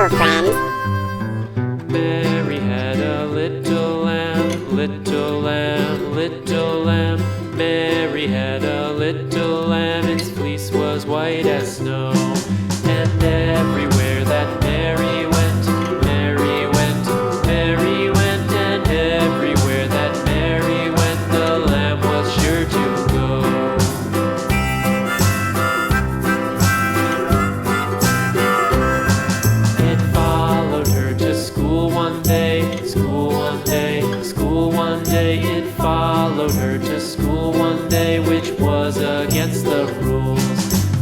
Hello, friends. Mary had a little lamb, little lamb, little lamb. Mary had a little lamb, its fleece was white as snow. And everywhere that Mary went, Mary went, Mary went. And everywhere that Mary went, the lamb was sure to go. It followed her to school one day, school one day, school one day. It followed her to school one day, which was against the rules.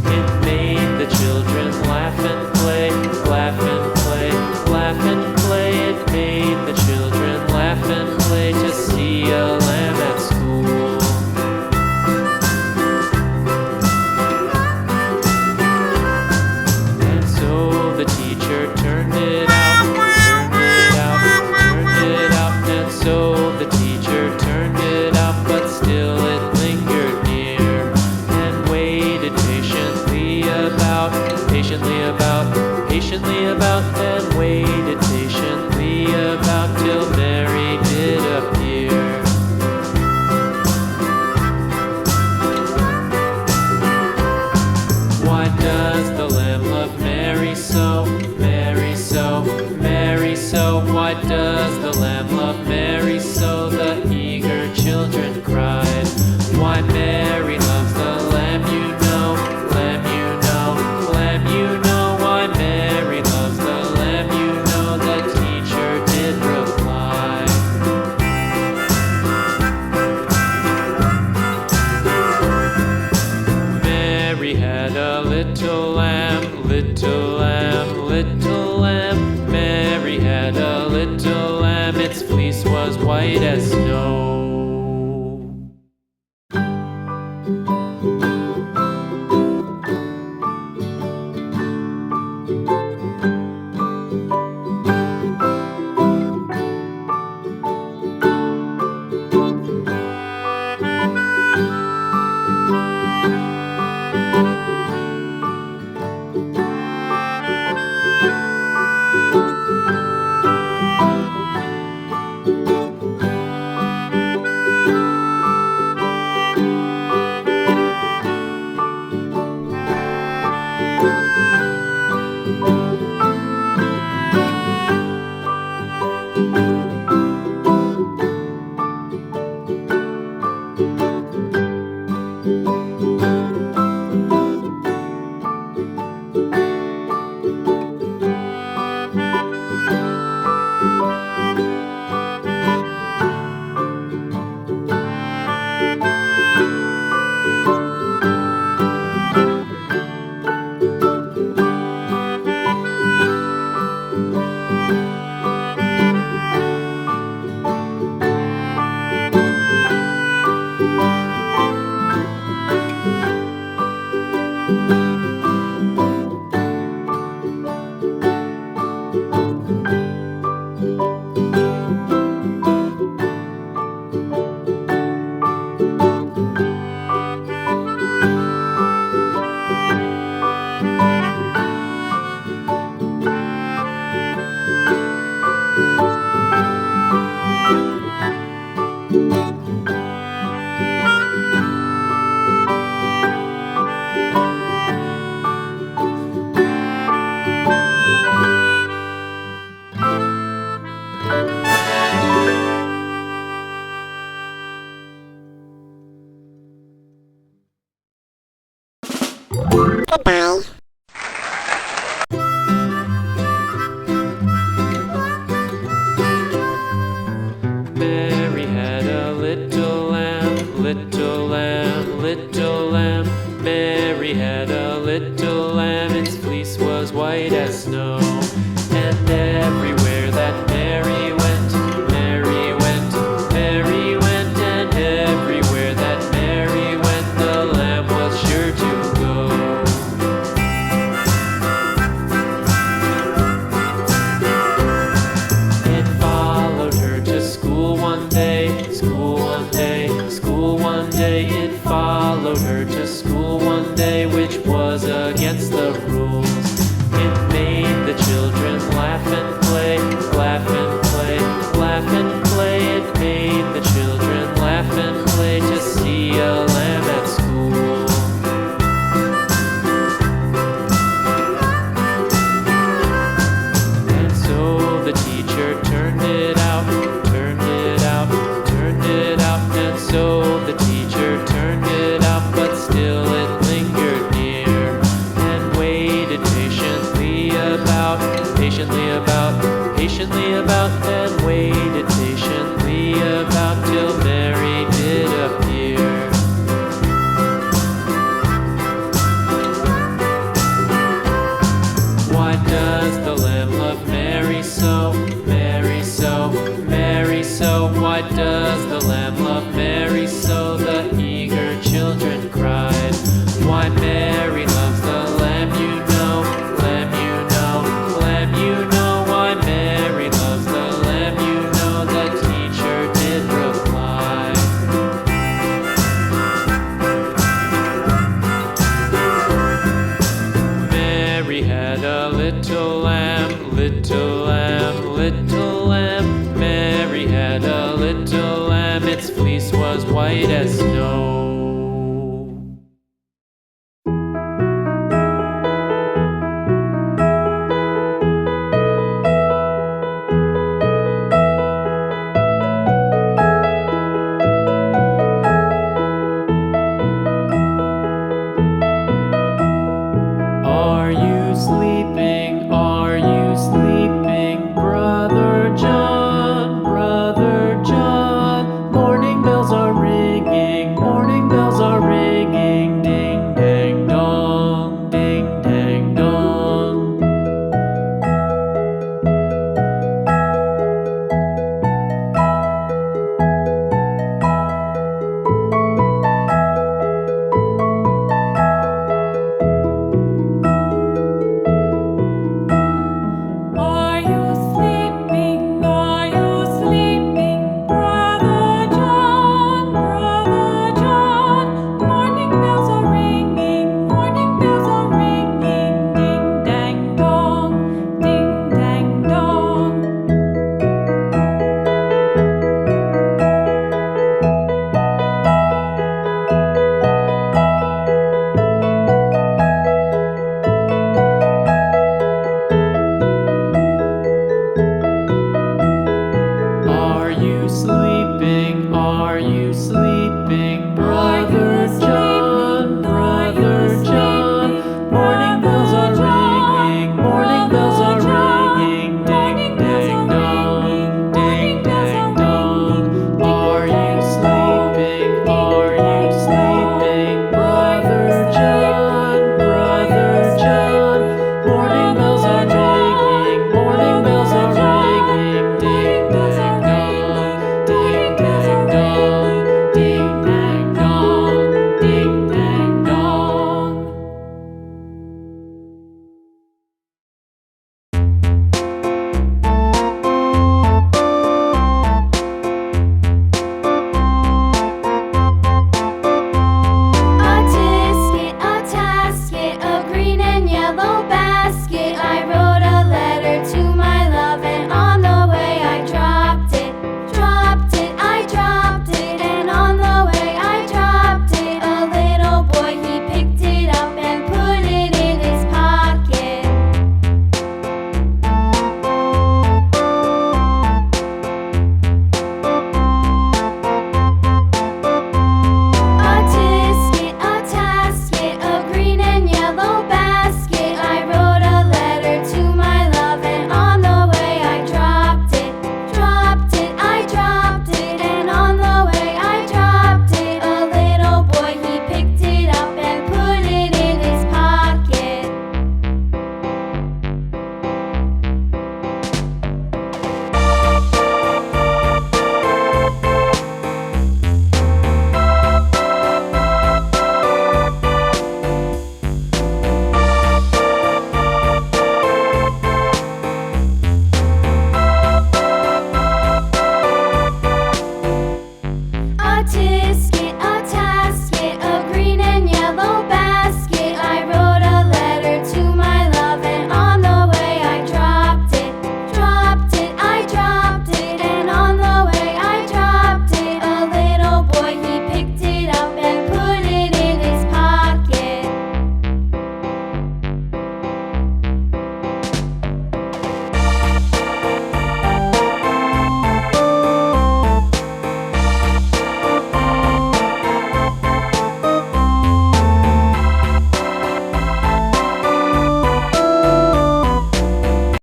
It made the children laugh and play, laugh and play, laugh and play. It made the children laugh and play to see a lamb at school. And so the teacher turned it out, turned it out, turned it out. And so the teacher turned it out, but still it lingered near and waited patiently about, patiently about, patiently about, and waited patiently about till Mary did appear. Why does the lamb love Mary so, Mary so, Mary so? Why does the lamb love Mary so? The eager children cried. Why Mary loves the lamb, you know, lamb, you know, lamb, you know. Why Mary loves the lamb, you know, the teacher did reply. Mary had a little lamb, little lamb, little lamb. Mary had a little lamb, its fleece was white as snow. Goodbye. Mary had a little lamb, little lamb, little lamb. Mary had a little lamb, its fleece was white as snow. And everywhere that Mary went, Mary went, Mary went. And everywhere that Mary went, the lamb was sure to go. It followed her to school one day, school one day, school one day. It followed her to school one day, which was against the rules. It made the children laugh little lamb, little lamb. Mary had a little lamb, its fleece was white as snow.